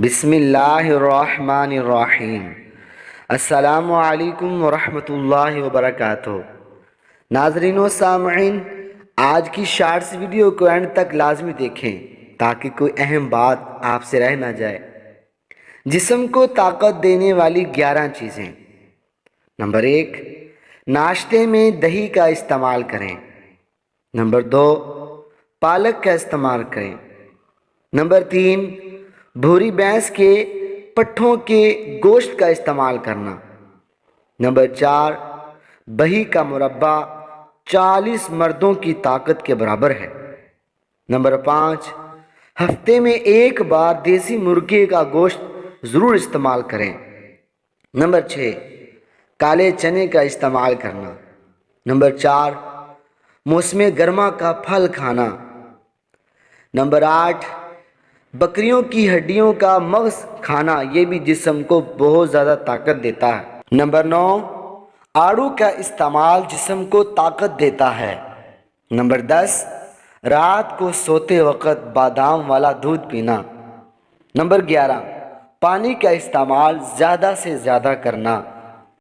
بسم اللہ الرحمن الرحیم۔ السلام علیکم ورحمۃ اللہ وبرکاتہ۔ ناظرین و سامعین، آج کی شارٹس ویڈیو کو اینڈ تک لازمی دیکھیں تاکہ کوئی اہم بات آپ سے رہ نہ جائے۔ جسم کو طاقت دینے والی 11 چیزیں۔ نمبر 1، ناشتے میں دہی کا استعمال کریں۔ نمبر 2، پالک کا استعمال کریں۔ نمبر 3، بھوری بھینس کے پٹھوں کے گوشت کا استعمال کرنا۔ نمبر 4، بہی کا مربع 40 مردوں کی طاقت کے برابر ہے۔ نمبر 5، ہفتے میں ایک بار دیسی مرغے کا گوشت ضرور استعمال کریں۔ نمبر 6، کالے چنے کا استعمال کرنا۔ نمبر 4، موسم گرما کا پھل کھانا۔ نمبر 8، بکریوں کی ہڈیوں کا مغز کھانا، یہ بھی جسم کو بہت زیادہ طاقت دیتا ہے۔ نمبر 9، آڑو کا استعمال جسم کو طاقت دیتا ہے۔ نمبر 10، رات کو سوتے وقت بادام والا دودھ پینا۔ نمبر 11، پانی کا استعمال زیادہ سے زیادہ کرنا۔